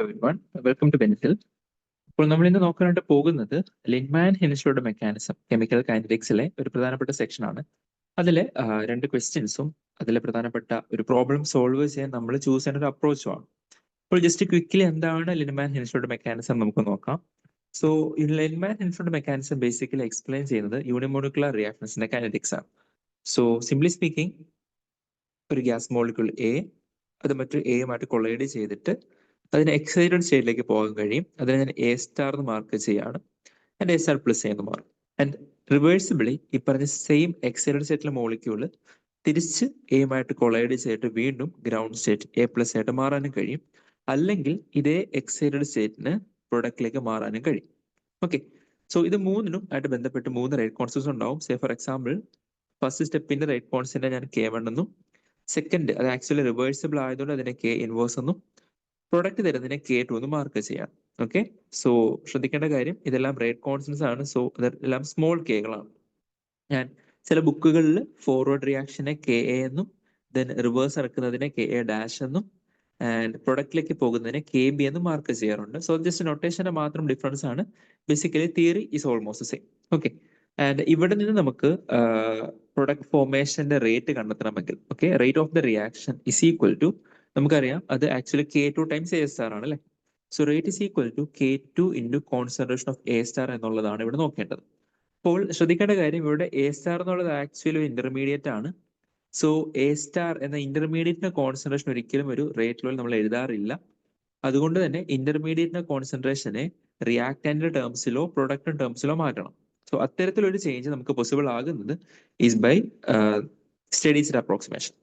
everyone. Welcome to Pencil. ഇപ്പോൾ നമ്മൾ ഇന്ന് നോക്കാനായിട്ട് പോകുന്നത് ലിൻമാൻ ഹിൻസ്ലറുടെ മെക്കാനിസം കെമിക്കൽ കൈനറ്റിക്സിലെ ഒരു പ്രധാനപ്പെട്ട സെക്ഷനാണ്. അതിലെ രണ്ട് ക്വസ്റ്റ്യൻസും അതിലെ പ്രധാനപ്പെട്ട ഒരു പ്രോബ്ലം സോൾവ് ചെയ്യാൻ നമ്മൾ ചൂസ് ചെയ്യുന്ന ഒരു അപ്രോച്ചുമാണ്. അപ്പോൾ ജസ്റ്റ് ക്വിക്ക്ലി എന്താണ് ലിൻമാൻ ഹിൻസ്ലറുടെ മെക്കാനിസം നമുക്ക് നോക്കാം. സോ ഈ ലിൻമാൻ ഹിൻസ്ലറുടെ മെക്കാനിസം ബേസിക്കലി എക്സ്പ്ലെയിൻ ചെയ്യുന്നത് യൂണിമോളിക്കുലർ റിയാക്ഷൻസിന്റെ കൈനറ്റിക്സ് ആണ്. സോ സിംപ്ലി സ്പീക്കിംഗ്, ഒരു ഗ്യാസ് മോളിക്യൂൾ എ അത് മറ്റൊരു എയുമായിട്ട് കൊളൈഡ് ചെയ്തിട്ട് അതിന് എക്സൈറ്റഡ് സ്റ്റേറ്റിലേക്ക് പോകാൻ കഴിയും. അതിനെ ഞാൻ എ സ്റ്റാർ എന്ന് മാർക്ക് ചെയ്യാണ് ആൻഡ് എ സ്റ്റാർ പ്ലസ് എന്ന് മാറും. ആൻഡ് റിവേഴ്സിബിളി ഈ പറഞ്ഞ സെയിം എക്സൈറ്റഡ് സ്റ്റേറ്റിലെ മോളിക്യൂള് തിരിച്ച് എയുമായിട്ട് കൊളൈഡ് ചെയ്തിട്ട് വീണ്ടും ഗ്രൗണ്ട് സ്റ്റേറ്റ് എ പ്ലസ് ആയിട്ട് മാറാനും കഴിയും. അല്ലെങ്കിൽ ഇതേ എക്സൈറ്റഡ് സ്റ്റേറ്റിന് പ്രൊഡക്റ്റിലേക്ക് മാറാനും കഴിയും. ഓക്കെ, സോ ഇത് മൂന്നിനും ആയിട്ട് ബന്ധപ്പെട്ട് മൂന്ന് റേറ്റ് കോൺസ്റ്റൻസ് ഉണ്ടാവും. സേ ഫോർ എക്സാമ്പിൾ, ഫസ്റ്റ് സ്റ്റെപ്പിന്റെ റേറ്റ് കോൺസ്റ്റന്റ് ഞാൻ K1 എന്നും, സെക്കൻഡ് അത് ആക്ച്വലി റിവേഴ്സിബിൾ ആയതുകൊണ്ട് അതിനെ K ഇൻവേഴ്സ് എന്നും, പ്രൊഡക്റ്റ് തരുന്നതിനെ K2 എന്ന് മാർക്ക് ചെയ്യാം. ഓക്കെ, സോ ശ്രദ്ധിക്കേണ്ട കാര്യം ഇതെല്ലാം റേറ്റ് കോൺസ്റ്റൻസ് ആണ്. സോ ഇതെല്ലാം സ്മോൾ കേകളാണ്. ഞാൻ ചില ബുക്കുകളിൽ ഫോർവേഡ് റിയാക്ഷനെ KA എന്നും ദെൻ റിവേഴ്സ് ഇറക്കുന്നതിനെ KA ഡാഷ് എന്നും ആൻഡ് പ്രൊഡക്റ്റിലേക്ക് പോകുന്നതിനെ KB എന്നും മാർക്ക് ചെയ്യാറുണ്ട്. സോ ജസ്റ്റ് നൊട്ടേഷന്റെ മാത്രം ഡിഫറൻസ് ആണ്. Basically theory is almost same. Okay, and ഇവിടെ നിന്ന് നമുക്ക് പ്രൊഡക്റ്റ് ഫോർമേഷന്റെ റേറ്റ് കണ്ടെത്തണമെങ്കിൽ rate of the reaction is equal to, നമുക്കറിയാം അത് actually K2 times A star ആണ് അല്ലെ. So rate is equal to K2 into concentration of A star എന്നുള്ളതാണ് ഇവിടെ നോക്കേണ്ടത്. അപ്പോൾ ശ്രദ്ധിക്കേണ്ട കാര്യം ഇവിടെ A സ്റ്റാർ എന്നുള്ളത് ആക്ച്വലി ഇന്റർമീഡിയറ്റ് ആണ്. സോ A സ്റ്റാർ എന്ന ഇന്റർമീഡിയറ്റിന്റെ കോൺസെൻട്രേഷൻ ഒരിക്കലും ഒരു റേറ്റിൽ നമ്മൾ എഴുതാറില്ല. അതുകൊണ്ട് തന്നെ ഇന്റർമീഡിയറ്റിന്റെ കോൺസെൻട്രേഷനെ റിയാക്ടന്റിന്റെ ടേംസിലോ പ്രൊഡക്റ്റിന്റെ ടേംസിലോ മാറ്റണം. സോ അത്തരത്തിലൊരു ചേഞ്ച് നമുക്ക് പോസിബിൾ ആകുന്നത് is by steady state approximation.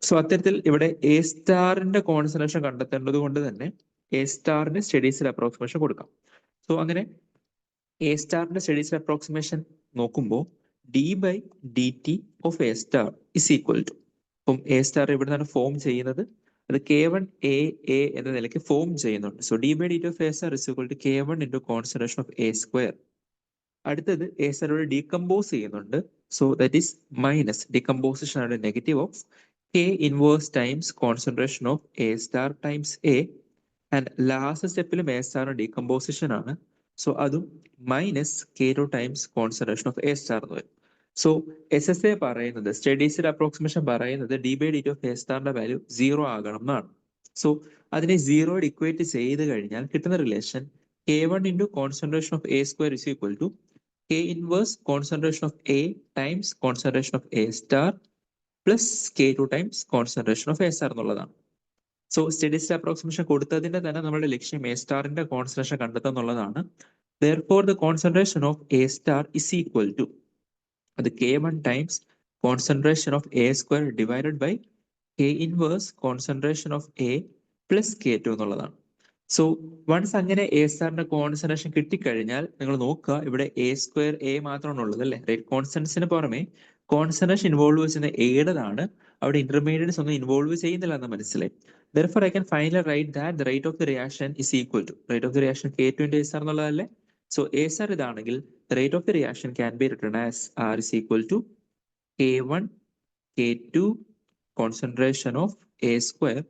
So അത്തരത്തിൽ ഇവിടെ A സ്റ്റാറിന്റെ കോൺസെൻട്രേഷൻ കണ്ടെത്തേണ്ടത് കൊണ്ട് തന്നെ A സ്റ്റാറിന് സ്റ്റഡി സ്റ്റേറ്റ് അപ്രോക്സിമേഷൻ കൊടുക്കാം. സോ അങ്ങനെ A സ്റ്റാറിന്റെ സ്റ്റഡി സ്റ്റേറ്റ് അപ്രോക്സിമേഷൻ നോക്കുമ്പോൾ d/dt of A star is equal to, അപ്പം A സ്റ്റാർ ഇവിടെ നിന്നാണ് ഫോം ചെയ്യുന്നത്, അത് K1A എന്ന നിലയ്ക്ക് ഫോം ചെയ്യുന്നുണ്ട്. So d/dt of A star is equal to K1 into concentration of A square. അടുത്തത് A സ്റ്റാർ ഇവിടെ ഡീകമ്പോസ് ചെയ്യുന്നുണ്ട്. So that is minus decomposition ആണ് negative of K inverse times concentration of A star times A. And last സ്റ്റെപ്പിലും A സ്റ്റാറിന്റെ decomposition ആണ്. So അതും minus K2 times concentration of A star എന്ന് വരും. So SSA പറയുന്നത്, steady state approximation പറയുന്നത് d/dt of A സ്റ്റാറിന്റെ value 0 ആകണം എന്നാണ്. സോ അതിനെ 0 ഇക്വേറ്റ് ചെയ്ത് കഴിഞ്ഞാൽ കിട്ടുന്ന relation K1 into concentration of A square is equal to K inverse concentration of A times concentration of A star plus K2 times concentration of A star എന്നുള്ളതാണ്. So steady state approximation കൊടുത്തതിന്റെ തന്നെ നമ്മുടെ ലക്ഷ്യം A സ്റ്റാറിന്റെ concentration കണ്ടെത്തുക എന്നുള്ളതാണ്. Therefore, the concentration of A star is equal to അത് K1 times concentration of A square divided by K inverse concentration of A plus K2 എന്നുള്ളതാണ്. സോ വൺസ് അങ്ങനെ A സ്റ്റാറിന്റെ കോൺസെൻട്രേഷൻ കിട്ടിക്കഴിഞ്ഞാൽ നിങ്ങൾ നോക്കുക, ഇവിടെ A സ്ക്വയർ A മാത്രമാണ് ഉള്ളത് അല്ലെ. റേറ്റ് കോൺസ്റ്റൻസിന് പുറമെ കോൺസെൻട്രേഷൻ ഇൻവോൾവ് ചെയ്യുന്ന ഏതാണ്, അവിടെ ഇന്റർമീഡിയറ്റ്സ് ഒന്നും ഇൻവോൾവ് ചെയ്യുന്നില്ല എന്ന് മനസ്സിലായി. Therefore, I can finally write that the rate of the reaction is equal to rate of the reaction K2 into A star എന്നുള്ളതല്ലേ. സോ A star ഇതാണെങ്കിൽ the rate of the reaction can be written as R is equal to K1 K2 concentration of A square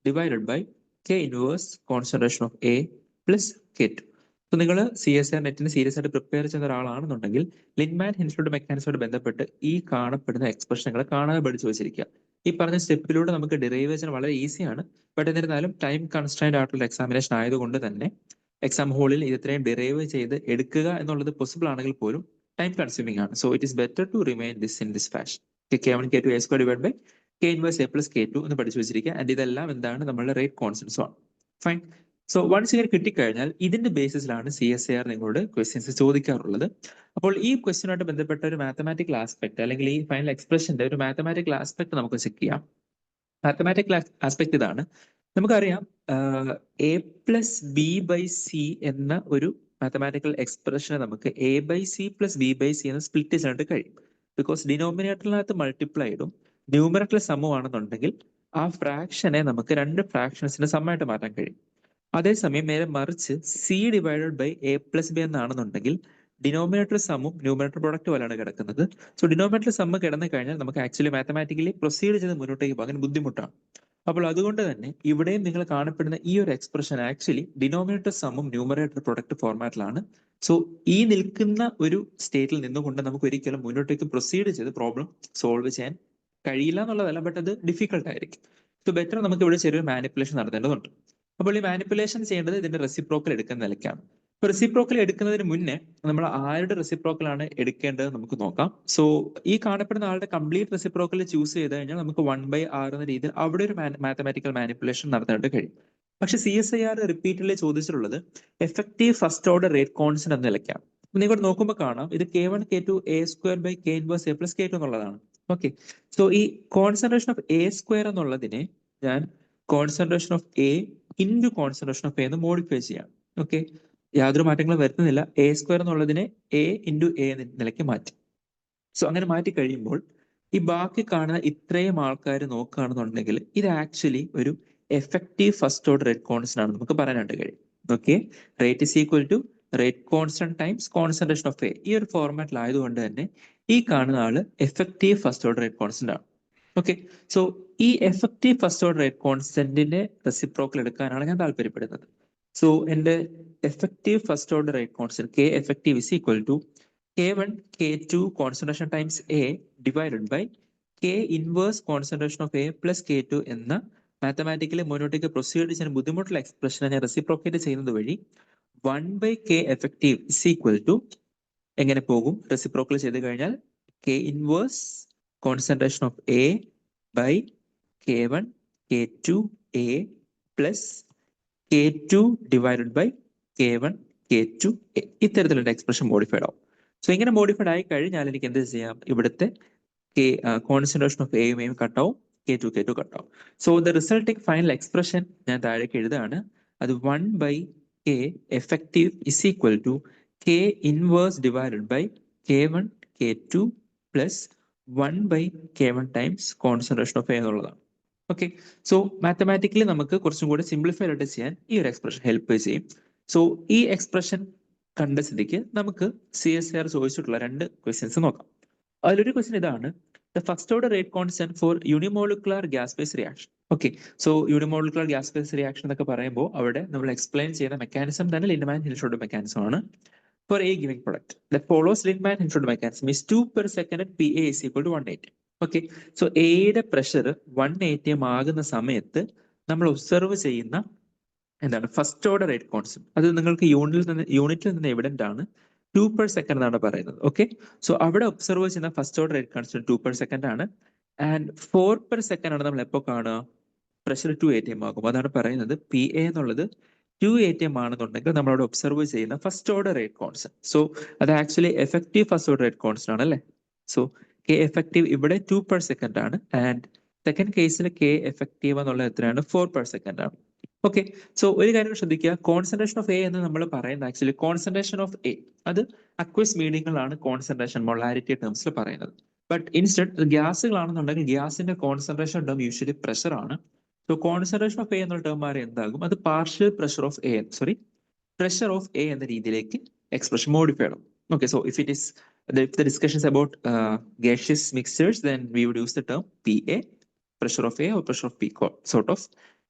divided by K inverse concentration of A plus K2. So നിങ്ങൾ CSIR നെറ്റിന് serious ആയിട്ട് prepare ചെയ്യുന്ന ഒരാളാണെന്നുണ്ടെങ്കിൽ ലിൻമാൻ ഹിൻസ്ലറുടെ മെക്കാനിസമായിട്ട് ബന്ധപ്പെട്ട് ഈ കാണപ്പെടുന്ന എക്സ്പ്രഷനുകൾ കാണാതെ പഠിച്ചു വെച്ചിരിക്കുക. ഈ പറഞ്ഞ സ്റ്റെപ്പിലൂടെ നമുക്ക് ഡിറൈവ് ചെയ്യാൻ വളരെ ഈസിയാണ്. ബട്ട് എന്നിരുന്നാലും ടൈം കൺസ്ട്രൈൻഡ് ആയിട്ടുള്ള എക്സാമിനേഷൻ ആയതുകൊണ്ട് തന്നെ എക്സാം ഹോളിൽ ഇത് ഇത്രയും ഡിറൈവ് ചെയ്ത് എടുക്കുക എന്നുള്ളത് പോസിബിൾ ആണെങ്കിൽ പോലും ടൈം കൺസ്യൂമിംഗ് ആണ്. So it is better to remain this in this fashion. K1 K2 A square divide by K inverse A plus K2 എന്ന് പഠിച്ചു വെച്ചിരിക്കുക. ആൻഡ് ഇതെല്ലാം എന്താണ്, നമ്മളുടെ റേറ്റ് കോൺസ്റ്റൻസും ആണ്. ഫൈൻ. സോ വൺസ് ഇങ്ങനെ കിട്ടിക്കഴിഞ്ഞാൽ ഇതിന്റെ ബേസിസിലാണ് CSIR നിങ്ങളോട് ക്വസ്റ്റ്യൻസ് ചോദിക്കാറുള്ളത്. അപ്പോൾ ഈ ക്വസ്റ്റ്യനുമായിട്ട് ബന്ധപ്പെട്ട ഒരു മാത്തമാറ്റിക്കൽ ആസ്പെക്ട് അല്ലെങ്കിൽ ഈ ഫൈനൽ എക്സ്പ്രഷന്റെ ഒരു മാത്തമാറ്റിക്കൽ ആസ്പെക്ട് നമുക്ക് ചെക്ക് ചെയ്യാം. മാത്തമാറ്റിക്കൽ ആസ്പെക്ട് ഇതാണ്. നമുക്കറിയാം A plus B by C എന്ന ഒരു മാത്തമാറ്റിക്കൽ എക്സ്പ്രഷനെ നമുക്ക് A by C plus B by C എന്ന് സ്പ്ലിറ്റ് ചെയ്യാനായിട്ട് കഴിയും. ബിക്കോസ് ഡിനോമിനേറ്ററിനകത്ത് മൾട്ടിപ്ലൈഡും ന്യൂമറേറ്ററിൽ സമം ആണെന്നുണ്ടെങ്കിൽ ആ ഫ്രാക്ഷനെ നമുക്ക് രണ്ട് ഫ്രാക്ഷൻസിന്റെ സമ്മായിട്ട് മാറ്റാൻ കഴിയും. അതേസമയം നേരെ മറിച്ച് C divided by A plus B എന്നാണെന്നുണ്ടെങ്കിൽ ഡിനോമിനേറ്റർ സമ്മും ന്യൂമറേറ്റർ പ്രൊഡക്റ്റ് പോലെയാണ് കിടക്കുന്നത്. സോ ഡിനോമിനേറ്റർ സമ്മ് കിടന്നു കഴിഞ്ഞാൽ നമുക്ക് ആക്ച്വലി മാത്തമാറ്റിക്കലി പ്രൊസീഡ് ചെയ്ത് മുന്നോട്ടേക്ക് പോകാൻ ബുദ്ധിമുട്ടാണ്. അപ്പോൾ അതുകൊണ്ട് തന്നെ ഇവിടെയും നിങ്ങൾ കാണപ്പെടുന്ന ഈ ഒരു എക്സ്പ്രഷൻ ആക്ച്വലി ഡിനോമിനേറ്റർ സമം ന്യൂമറേറ്റർ പ്രൊഡക്റ്റ് ഫോർമാറ്റിലാണ്. സോ ഈ നിൽക്കുന്ന ഒരു സ്റ്റേറ്റിൽ നിന്നുകൊണ്ട് നമുക്ക് ഒരിക്കലും മുന്നോട്ടേക്ക് പ്രൊസീഡ് ചെയ്ത് പ്രോബ്ലം സോൾവ് ചെയ്യാൻ കഴിയില്ല എന്നുള്ളതല്ല, ബട്ട് അത് ഡിഫിക്കൽട്ട് ആയിരിക്കും. സോ ബെറ്റർ നമുക്ക് ഇവിടെ ചെറിയൊരു മാനിപ്പുലേഷൻ നടത്തേണ്ടതുണ്ട്. അപ്പോൾ ഈ മാനിപ്പുലേഷൻ ചെയ്യേണ്ടത് ഇതിന്റെ റെസിപ്രോക്കൽ എടുക്കുന്ന നിലയ്ക്കാണ്. ഇപ്പൊ റെസിപ്രോക്കൽ എടുക്കുന്നതിന് മുന്നേ നമ്മൾ ആരുടെ റെസിപ്രോക്കൽ ആണ് എടുക്കേണ്ടത് നമുക്ക് നോക്കാം. സോ ഈ കാണപ്പെടുന്ന ആളുടെ കംപ്ലീറ്റ് റെസിപ്രോക്കൽ ചൂസ് ചെയ്ത് കഴിഞ്ഞാൽ നമുക്ക് 1/r എന്ന രീതിയിൽ അവിടെ ഒരു മാത്തമാറ്റിക്കൽ മാനിപ്പുലേഷൻ നടത്താനായിട്ട് കഴിയും. പക്ഷെ CSIR റിപ്പീറ്റഡ്ലി ചോദിച്ചിട്ടുള്ളത് effective first order rate constant എന്ന നിലയ്ക്കാണ്. നിങ്ങൾ നോക്കുമ്പോൾ കാണാം ഇത് K1 K2 A² K inverse A + K2 എന്നുള്ളതാണ്. ഓക്കെ, സോ ഈ കോൺസെൻട്രേഷൻ ഓഫ് A² എന്നുള്ളതിനെ ഞാൻ concentration of A into concentration of A എന്ന് മോഡിഫൈ ചെയ്യാം. ഓക്കെ, യാതൊരു മാറ്റങ്ങളും വരുത്തുന്നില്ല. A² എന്നുള്ളതിനെ A ഇൻറ്റു A എന്ന നിലയ്ക്ക് മാറ്റി. സോ അങ്ങനെ മാറ്റി കഴിയുമ്പോൾ ഈ ബാക്കി കാണുന്ന ഇത്രയും ആൾക്കാർ നോക്കുകയാണെന്നുണ്ടെങ്കിൽ ഇത് ആക്ച്വലി ഒരു effective first order rate constant ആണ് നമുക്ക് പറയാനായിട്ട് കഴിയും. Okay, rate is equal to rate constant times concentration of A. ഈ ഒരു ഫോർമാറ്റിലായതുകൊണ്ട് തന്നെ ഈ കാണുന്ന ആള് effective first order rate constant ആണ്. ഓക്കെ, സോ ഈ എഫക്റ്റീവ് ഫസ്റ്റ് ഓർഡർ റേറ്റ് കോൺസ്റ്റന്റിന്റെ റെസിപ്രോക്കൽ എടുക്കാനാണ് ഞാൻ താല്പര്യപ്പെടുന്നത്. സോ എന്റെ effective first order rate constant K effective is equal to K1 K2 concentration times A divided by K inverse concentration of A plus K2 എന്ന mathematically മുന്നോട്ടേക്ക് proceed ചെയ്യാൻ ബുദ്ധിമുട്ടുള്ള എക്സ്പ്രഷനെ ഞാൻ റെസിപ്രോക്കേറ്റ് ചെയ്യുന്നത് വഴി 1/K effective is equal to എങ്ങനെ പോകും? Reciprocal ചെയ്ത് കഴിഞ്ഞാൽ K inverse concentration of A by K1 K2 A plus K2 divided by K1 K2 A. ഇത്തരത്തിലുള്ള എക്സ്പ്രഷൻ മോഡിഫൈഡ് ആവും. സോ ഇങ്ങനെ മോഡിഫൈഡ് ആയി കഴിഞ്ഞാൽ എനിക്ക് എന്ത് ചെയ്യാം? ഇവിടുത്തെ കോൺസെൻട്രേഷൻ ഓഫ് എയും കട്ടാവും, K2 കട്ടാവും. So the resulting final expression ഞാൻ താഴേക്ക് എഴുതാണ്. അത് 1/K effective is equal to K inverse divided by K1 K2 plus 1/K1 times concentration of A എന്നുള്ളതാണ്. ഓക്കെ, സോ മാത്തമാറ്റിക്കലി നമുക്ക് കുറച്ചും കൂടി സിംപ്ലിഫൈഡ് ആയിട്ട് ചെയ്യാൻ ഈ ഒരു എക്സ്പ്രഷൻ ഹെൽപ്പ് ചെയ്യും. സോ ഈ എക്സ്പ്രഷൻ കണ്ട സ്ഥിതിക്ക് നമുക്ക് CSIR ചോദിച്ചിട്ടുള്ള 2 ക്വസ്റ്റ്യൻസ് നോക്കാം. അതിലൊരു ക്വസ്റ്റ്യൻ ഇതാണ്, the first order rate constant for unimolecular gas phase reaction. Okay, so unimolecular gas phase reaction എന്നൊക്കെ പറയുമ്പോൾ അവിടെ നമ്മൾ എക്സ്പ്ലെയിൻ ചെയ്യുന്ന മെക്കാനിസം തന്നെ ലിൻഡ്മാൻ-ഹിൽഷോർട്ട് മെക്കാനിസം ആണ്. For a given product that follows Lindman-Hinchwood mechanism is 2 per second at PA is equal to 180. Okay, so എയുടെ pressure 180 ആകുന്ന സമയത്ത് നമ്മൾ ഒബ്സർവ് ചെയ്യുന്ന എന്താണ് ഫസ്റ്റ് ഓർഡർ റേറ്റ് കോൺസ്റ്റന്റ്. അത് നിങ്ങൾക്ക് യൂണിറ്റിൽ നിന്ന് എവിഡന്റ് ആണ്. 2 per second എന്നാണ് പറയുന്നത്. ഓക്കെ, സോ അവിടെ ഒബ്സർവ് ചെയ്യുന്ന first order rate constant 2 per second ആണ്. ആൻഡ് 4 per second ആണ് നമ്മൾ എപ്പോൾ കാണുക? പ്രഷർ 280 ആകും. അതാണ് പറയുന്നത് PA എന്നുള്ളത് 280 ആണെന്നുണ്ടെങ്കിൽ നമ്മളവിടെ ഒബ്സർവ് ചെയ്യുന്ന first order rate constant. So അത് actually effective first order rate constant ആണ് അല്ലേ? സോ K effective ഇവിടെ 2 per second ആണ്. ആൻഡ് സെക്കൻഡ് കേസിൽ K effective എന്നുള്ള എത്രയാണ്? 4 per second ആണ്. ഓക്കെ, സോ ഒരു കാര്യം ശ്രദ്ധിക്കുക, കോൺസെൻട്രേഷൻ ഓഫ് A എന്ന് നമ്മൾ പറയുന്നത് ആക്ച്വലി കോൺസെൻട്രേഷൻ ഓഫ് A അത് അക്വസ് മീഡിയങ്ങളാണ് കോൺസെൻട്രേഷൻ മൊളാരിറ്റി ടേംസിൽ പറയുന്നത്. ബട്ട് ഇൻസ്റ്റെഡ് ഗ്യാസുകളാണെന്നുണ്ടെങ്കിൽ ഗ്യാസിന്റെ കോൺസെൻട്രേഷൻ ടേം യൂഷ്വലി പ്രഷർ ആണ്. സോ കോൺസെൻട്രേഷൻ ഓഫ് A എന്നുള്ള ടേം മാറി എന്താകും? അത് പാർഷ്യൽ പ്രഷർ ഓഫ് A എന്ന രീതിയിലേക്ക് എക്സ്പ്രഷൻ മോഡിഫൈ ആവും. Okay, so if the discussion is about gaseous mixtures, then we would use the term PA, pressure of A or pressure of P sort of.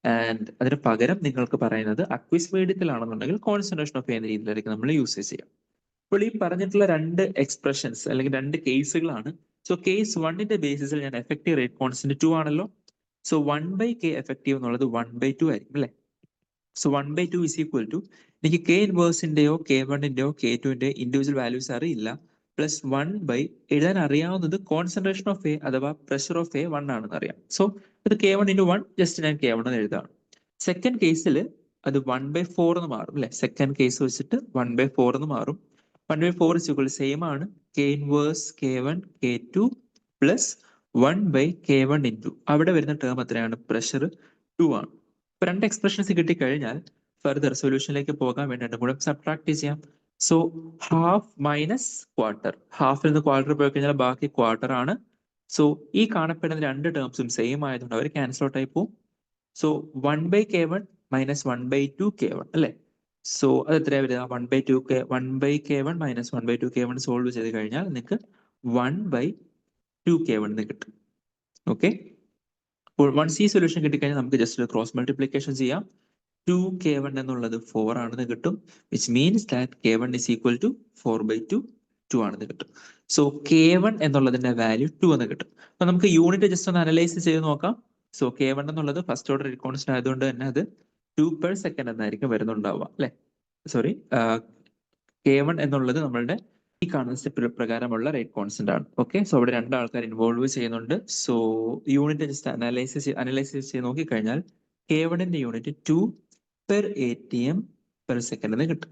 And അതിന് പകരം നിങ്ങൾക്ക് പറയുന്നത് അക്വിസ് മീഡിയത്തിലാണെന്നുണ്ടെങ്കിൽ concentration of A എന്ന രീതിയിലായിരിക്കും നമ്മൾ use ചെയ്യാം. അപ്പോൾ ഈ പറഞ്ഞിട്ടുള്ള 2 എക്സ്പ്രഷൻസ് അല്ലെങ്കിൽ 2 കേസുകളാണ്. സോ കേസ് 1ന്റെ ബേസിസിൽ ഞാൻ എഫക്റ്റീവ് റേറ്റ് കോൺസ്റ്റന്റ് 2 ആണല്ലോ. സോ 1/K effective എന്നുള്ളത് 1/2 ആയിരിക്കും അല്ലെ? സോ 1/2 is equal to എനിക്ക് K ഇൻവേഴ്സിന്റെയോ K1ന്റെയോ K2ന്റെയോ ഇൻഡിവിജ്വൽ വാല്യൂസ് അറിയില്ല, പ്ലസ് 1 എഴുതാൻ അറിയാവുന്നത് കോൺസെൻട്രേഷൻ ഓഫ് A അഥവാ പ്രഷർ ഓഫ് A 1 ആണെന്ന് അറിയാം. സോ അത് K1 × 1 ജസ്റ്റ് ഞാൻ K1 എന്ന് എഴുതാണ്. സെക്കൻഡ് കേസിൽ അത് 1/4 എന്ന് മാറും അല്ലെ? സെക്കൻഡ് കേസ് വെച്ചിട്ട് 1/4 എന്ന് മാറും. 1/4 is equal to സെയിം ആണ് K inverse K1 K2 plus 1/K1 into അവിടെ വരുന്ന ടേം എത്രയാണ്? പ്രഷർ 2 ആണ്. ഇപ്പൊ 2 എക്സ്പ്രഷൻസ് കിട്ടിക്കഴിഞ്ഞാൽ ഫർദർ സൊല്യൂഷനിലേക്ക് പോകാൻ വേണ്ടി രണ്ടും കൂടെ സബ്ട്രാക്ട് ചെയ്യാം. സോ ഹാഫ് മൈനസ് ക്വാർട്ടർ, ഹാഫിൽ നിന്ന് ക്വാർട്ടർ പോയി കഴിഞ്ഞാൽ ബാക്കി ക്വാർട്ടർ ആണ്. സോ ഈ കാണപ്പെടുന്ന 2 ടേംസും സെയിം ആയതുകൊണ്ട് അവർ ക്യാൻസൽ ഔട്ട് ആയി പോകും. സോ 1/K1 മൈനസ് 1/2 K1 അല്ലെ? സോ അത് എത്രയാ വരിക? 1/K1 മൈനസ് 1/2 K1 സോൾവ് ചെയ്ത് കഴിഞ്ഞാൽ നിങ്ങൾക്ക് 1/2 K1 കിട്ടും. ഓക്കെ, അപ്പോൾ വൺസ് ഈ സൊല്യൂഷൻ കിട്ടിക്കഴിഞ്ഞാൽ നമുക്ക് ജസ്റ്റ് ഒരു ക്രോസ് മൾട്ടിപ്ലിക്കേഷൻ ചെയ്യാം. 2k1 എന്നുള്ളത് 4 ആണെന്ന് കിട്ടും, which means that k1 is equal to 4/2 2 ആണെന്ന് കിട്ടും. സോ k1 എന്നുള്ളതിന്റെ വാല്യൂ 2 എന്ന് കിട്ടും. അപ്പൊ നമുക്ക് യൂണിറ്റ് ജസ്റ്റ് ഒന്ന് അനലൈസ് ചെയ്ത് നോക്കാം. സോ k1 എന്നുള്ളത് ഫസ്റ്റ് ഓർഡർ കോൺസ്റ്റന്റ് ആയതുകൊണ്ട് തന്നെ അത് 2/s എന്നായിരിക്കും വരുന്നുണ്ടാവുക അല്ലെ. സോറി, k1 എന്നുള്ളത് നമ്മളുടെ ഈ കാണുന്ന സ്റ്റെപ്പ് പ്രകാരമുള്ള റേറ്റ് കോൺസ്റ്റന്റ് ആണ്. ഓക്കെ, സോ അവിടെ രണ്ട് ആൾക്കാർ ഇൻവോൾവ് ചെയ്യുന്നുണ്ട്. സോ യൂണിറ്റ് ജസ്റ്റ് അനലൈസ് ചെയ്ത് നോക്കിക്കഴിഞ്ഞാൽ k1ന്റെ യൂണിറ്റ് 2/atm/s എന്ന് കിട്ടും.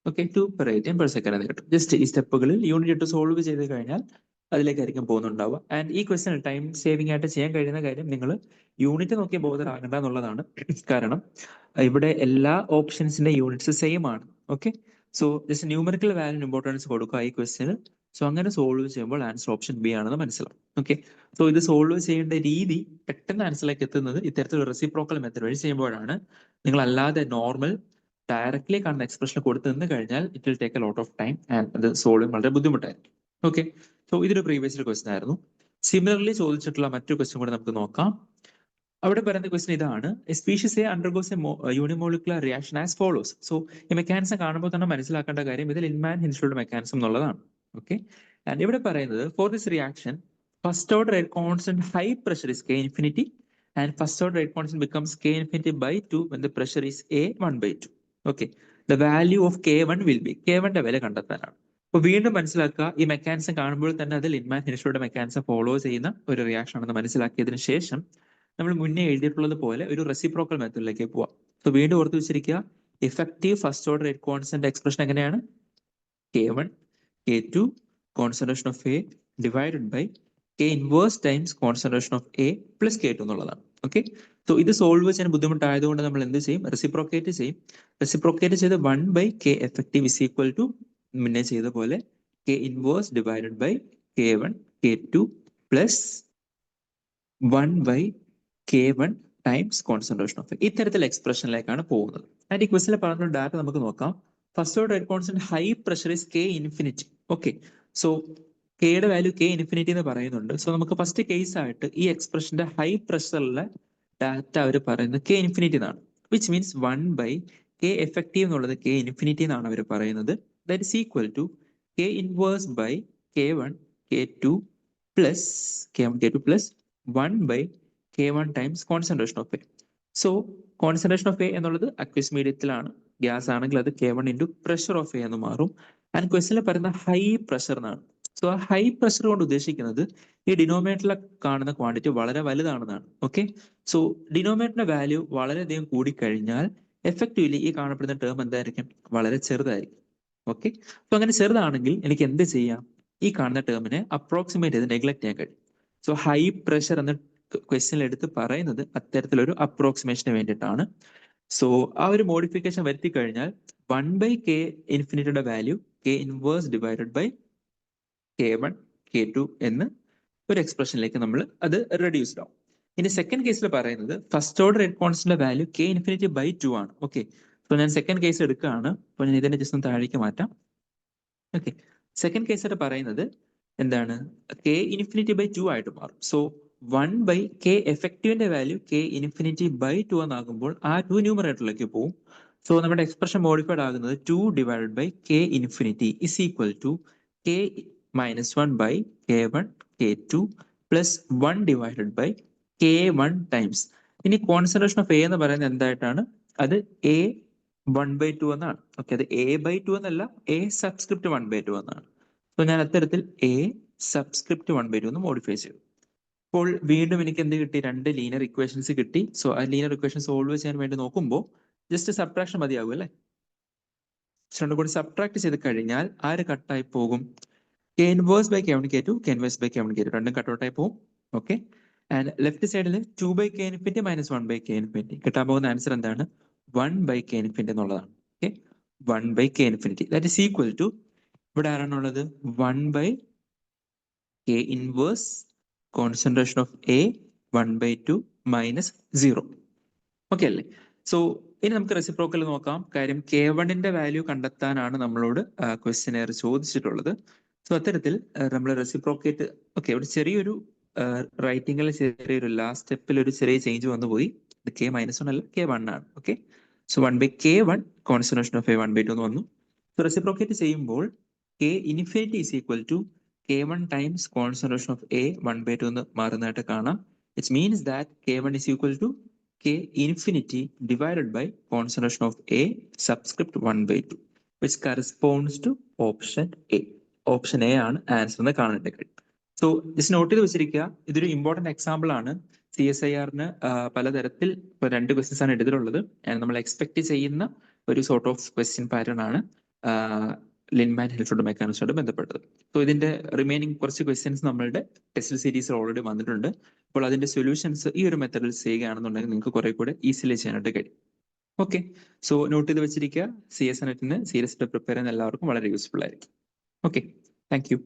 ഓക്കെ, 2/atm/s എന്ന് കിട്ടും. ജസ്റ്റ് ഈ സ്റ്റെപ്പുകളിൽ യൂണിറ്റ് ഇട്ട് സോൾവ് ചെയ്ത് കഴിഞ്ഞാൽ അതിലേക്കായിരിക്കും പോകുന്നുണ്ടാവുക. ആൻഡ് ഈ ക്വസ്റ്റ്യൻ ടൈം സേവിംഗ് ആയിട്ട് ചെയ്യാൻ കഴിയുന്ന കാര്യം നിങ്ങൾ യൂണിറ്റ് നോക്കി ബോധരാകണ്ട എന്നുള്ളതാണ്. കാരണം ഇവിടെ എല്ലാ ഓപ്ഷൻസിന്റെ യൂണിറ്റ്സ് സെയിം ആണ്. Okay, so just numerical value importance കൊടുക്കുക ഈ ക്വസ്റ്റ്യന്. സോ അങ്ങനെ സോൾവ് ചെയ്യുമ്പോൾ ആൻസർ ഓപ്ഷൻ ബി ആണെന്ന് മനസ്സിലാവും. ഓക്കെ, സോ ഇത് സോൾവ് ചെയ്യേണ്ട രീതി പെട്ടെന്ന് ആൻസറിലേക്ക് എത്തുന്നത് ഇത്തരത്തിലുള്ള റെസിപ്രോക്കൽ മെത്തേഡ് വഴി ചെയ്യുമ്പോഴാണ്. നിങ്ങൾ അല്ലാതെ നോർമൽ ഡയറക്ട്ലി കാണുന്ന എക്സ്പ്രഷൻ കൊടുത്തു നിന്ന് കഴിഞ്ഞാൽ it will take a lot of time and അത് സോൾവ് വളരെ ബുദ്ധിമുട്ടായിരിക്കും. ഓക്കെ, സോ ഇതൊരു പ്രീവിയസ് ക്വസ്റ്റൻ ആയിരുന്നു. സിമിലർലി ചോദിച്ചിട്ടുള്ള മറ്റൊരു ക്വസ്റ്റൻ കൂടെ നമുക്ക് നോക്കാം. അവിടെ പറയുന്ന ക്വസ്റ്റൻ ഇതാണ്: species A undergoes A unimolecular reaction as follows. So ഈ മെക്കാനിസം കാണുമ്പോൾ തന്നെ മനസ്സിലാക്കേണ്ട കാര്യം ഇത് ലിൻമാൻ ഹിൻസ്ലൂഡ് മെക്കാനിസം എന്നുള്ളതാണ്. ഓക്കെ, ആൻഡ് ഇവിടെ പറയുന്നത് for this reaction first order rate constant high pressure is k infinity and first order rate constant becomes k infinity by 2 when the pressure is a 1/2. Okay, the value of k1 will be, k1 ന്റെ വില കണ്ടെത്താനാണ്. അപ്പൊ വീണ്ടും മനസ്സിലാക്കുക, ഈ mechanism കാണുമ്പോൾ തന്നെ അത് ലിൻമാൻ ഹിൻസ്ലൂഡ് മെക്കാനിസം ഫോളോ ചെയ്യുന്ന ഒരു റിയാക്ഷൻ ആണെന്ന് മനസ്സിലാക്കിയതിനു ശേഷം നമ്മൾ മുന്നേ എഴുതിയിട്ടുള്ളത് പോലെ ഒരു റെസിപ്രോക്കൽ മെത്തേഡിലേക്ക് പോവാം. സോ വീണ്ടും ഓർത്ത് വെച്ചിരിക്കുക, effective first order rate constant expression എങ്ങനെയാണ്? k1 k2 concentration of a divided by k inverse times concentration of a plus k2 എന്നുള്ളതാണ്. ഓക്കെ, സോ ഇത് സോൾവ് ചെയ്യാൻ ബുദ്ധിമുട്ടായതുകൊണ്ട് നമ്മൾ എന്ത് ചെയ്യും? റെസിപ്രോക്കേറ്റ് ചെയ്യും. റെസിപ്രോക്കേറ്റ് ചെയ്ത് 1/k effective is equal to മുന്നേ ചെയ്ത പോലെ k inverse divided by k1 k2 plus 1/k1 times concentration of a. ഇത്തരത്തിൽ എക്സ്പ്രഷനിലേക്കാണ് പോകുന്നത്. ആൻഡ് ഈ ക്വസ്റ്റിൽ പറഞ്ഞ ഡാറ്റ നമുക്ക് നോക്കാം. First order rate constant high pressure is k infinity. Okay, so കെയുടെ വാല്യൂ k ഇൻഫിനിറ്റി എന്ന് പറയുന്നുണ്ട്. സോ നമുക്ക് ഫസ്റ്റ് കേസ് ആയിട്ട് ഈ എക്സ്പ്രഷന്റെ ഹൈ പ്രഷറിലെ ഡാറ്റ അവർ പറയുന്നത് k ഇൻഫിനിറ്റി എന്നാണ്. വിച്ച് മീൻസ് 1/k എഫക്റ്റീവ് എന്നുള്ളത് k ഇൻഫിനിറ്റി എന്നാണ് അവർ പറയുന്നത്. That is equal to k inverse by k1 k2 plus k1 k2 plus 1/k1 times concentration of a. So concentration of a എന്നുള്ളത് aqueous മീഡിയത്തിലാണ്. Gas ആണെങ്കിൽ അത് k1 into pressure of a എന്ന് മാറും. And ക്വസ്റ്റിനിൽ പറയുന്ന ഹൈ പ്രഷർ എന്നാണ്. So ആ high pressure കൊണ്ട് ഉദ്ദേശിക്കുന്നത് ഈ ഡിനോമിനേറ്ററിൽ കാണുന്ന ക്വാണ്ടിറ്റി വളരെ വലുതാണെന്നാണ്. ഓക്കെ, സോ ഡിനോമിനേറ്ററിന്റെ വാല്യൂ വളരെയധികം കൂടിക്കഴിഞ്ഞാൽ എഫക്റ്റീവ്ലി ഈ കാണപ്പെടുന്ന ടേം എന്തായിരിക്കും? വളരെ ചെറുതായിരിക്കും. ഓക്കെ, സോ അങ്ങനെ ചെറുതാണെങ്കിൽ എനിക്ക് എന്ത് ചെയ്യാം? ഈ കാണുന്ന ടേമിനെ അപ്രോക്സിമേറ്റ് ചെയ്ത് നെഗ്ലക്ട് ചെയ്യാൻ കഴിയും. സോ ഹൈ പ്രഷർ എന്ന ക്വസ്റ്റ്യനിൽ എടുത്ത് പറയുന്നത് അത്തരത്തിലൊരു അപ്രോക്സിമേഷന് വേണ്ടിയിട്ടാണ്. സോ ആ ഒരു മോഡിഫിക്കേഷൻ വരുത്തി കഴിഞ്ഞാൽ 1/k ഇൻഫിനിറ്റിയുടെ value k inverse divided by k1 k2 എന്ന് ഒരു എക്സ്പ്രഷനിലേക്ക് നമ്മൾ അത് റെഡ്യൂസ്ഡ് ആവും. ഇനി സെക്കൻഡ് കേസിൽ പറയുന്നത് first order rate constant value k infinity by 2 ആണ്. ഓക്കെ, സോ ഞാൻ സെക്കൻഡ് കേസ് എടുക്കുകയാണ്. അപ്പൊ ഞാൻ ഇതിനെ ജസ്റ്റ് ഒന്ന് താഴേക്ക് മാറ്റാം. ഓക്കെ, സെക്കൻഡ് കേസായിട്ട് പറയുന്നത് എന്താണ്? k ഇൻഫിനിറ്റി ബൈ 2 ആയിട്ട് മാറും. സോ 1/k എഫക്റ്റീവിന്റെ വാല്യൂ k ഇൻഫിനിറ്റി ബൈ 2 എന്നാകുമ്പോൾ ആ 2 ന്യൂമറേറ്ററിലേക്ക് പോകും. സോ നമ്മുടെ എക്സ്പ്രഷൻ മോഡിഫൈഡ് ആകുന്നത് 2 divided by k infinity is equal to k minus 1/k1 k2 plus 1 divided by k1 times. ഇനി കോൺസെൻട്രേഷൻ ഓഫ് a എന്ന് പറയുന്നത് എന്തായിട്ടാണ്? അത് a 1/2 എന്നാണ്. ഓക്കെ, അത് a/2 എന്നല്ല, a സബ്സ്ക്രിപ്റ്റ് 1/2 എന്നാണ്. സോ ഞാൻ അത്തരത്തിൽ a സബ്സ്ക്രിപ്റ്റ് 1/2 എന്ന് മോഡിഫൈ ചെയ്തു. അപ്പോൾ വീണ്ടും എനിക്ക് എന്ത് കിട്ടി? രണ്ട് ലീനിയർ ഇക്വേഷൻസ് കിട്ടി. സോ ആ ലീനിയർ ഇക്വേഷൻ സോൾവ് ചെയ്യാൻ വേണ്ടി നോക്കുമ്പോൾ ജസ്റ്റ് സബ്ട്രാക്ഷൻ മതിയാകും അല്ലേ? രണ്ടും കൂടി സബ്ട്രാക്ട് ചെയ്ത് കഴിഞ്ഞാൽ ആര് കട്ടായി പോകും? k inverse by k1 k2 k inverse by k1 k2 രണ്ടും കട്ട് ഔട്ട് ആയി പോകും. ഓക്കെ, ആൻഡ് ലെഫ്റ്റ് സൈഡിൽ 2/k infinity minus 1/k infinity. കിട്ടാൻ പോകുന്ന ആൻസർ എന്താണ്? 1/k ഇൻഫിനിറ്റി എന്നുള്ളതാണ്. Okay, 1/k infinity that is equal to, ഇവിടെ ആരാണുള്ളത്? 1/k inverse concentration of a 1/2 minus 0. Okay അല്ലേ? സോ ഇനി നമുക്ക് റെസിപ്രോക്കൽ നോക്കാം. കാര്യം k1ന്റെ വാല്യൂ കണ്ടെത്താനാണ് നമ്മളോട് ക്വസ്റ്റ്യനെയർ ചോദിച്ചിട്ടുള്ളത്. സോ അത്തരത്തിൽ നമ്മൾ റെസിപ്രോക്കേറ്റ്, ഓക്കെ, ഇവിടെ ചെറിയൊരു റൈറ്റിംഗിൽ ചെറിയൊരു ലാസ്റ്റ് സ്റ്റെപ്പിൽ ഒരു ചെറിയ ചേഞ്ച് വന്നു പോയി. ഇത് K-1 അല്ല K1 ആണ്. Okay, so 1/K1 concentration of A 1/2 എന്ന് വന്നു. സോ റെസിപ്രോക്കേറ്റ് ചെയ്യുമ്പോൾ K infinity is equal to K1 times concentration of A 1/2 എന്ന് മാറുന്നതായിട്ട് കാണാം. It means that K1 is equal to K infinity divided by concentration of A subscript 1/2, which corresponds to option A. Option A ആണ് answer എന്ന് കാണേണ്ട കഴിയും. So just not ചെയ്ത് വെച്ചിരിക്കുക, ഇതൊരു ഇമ്പോർട്ടന്റ് എക്സാമ്പിൾ ആണ്. CSIR-ന് പലതരത്തിൽ ഇപ്പൊ 2 ക്വസ്റ്റ്യൻസ് ആണ് എടുത്തിട്ടുള്ളത്. നമ്മൾ എക്സ്പെക്ട് ചെയ്യുന്ന ഒരു സോർട്ട് ഓഫ് ക്വസ്റ്റ്യൻ പാറ്റേൺ ആണ് ലിൻമാൻ ഹിൽഫോർഡ് മെക്കാനിസത്തോട് ബന്ധപ്പെട്ടത്. സോ ഇതിന്റെ റിമൈനിങ് കുറച്ച് ക്വസ്റ്റ്യൻസ് നമ്മളുടെ ടെസ്റ്റ് സീരീസിൽ ഓൾറെഡി വന്നിട്ടുണ്ട്. അപ്പോൾ അതിന്റെ സൊല്യൂഷൻസ് ഈ ഒരു മെത്തഡിൽ ചെയ്യുകയാണെന്നുണ്ടെങ്കിൽ നിങ്ങൾക്ക് കുറെ കൂടെ ഈസിലി ചെയ്യാനായിട്ട് കഴിയും. ഓക്കെ, സോ നോട്ട് ചെയ്ത് വെച്ചിരിക്കുക. CS നെറ്റിന് സീരിയസ് പ്രിപ്പയർ ചെയ്യുന്ന എല്ലാവർക്കും വളരെ യൂസ്ഫുൾ ആയിരിക്കും. Okay, thank you.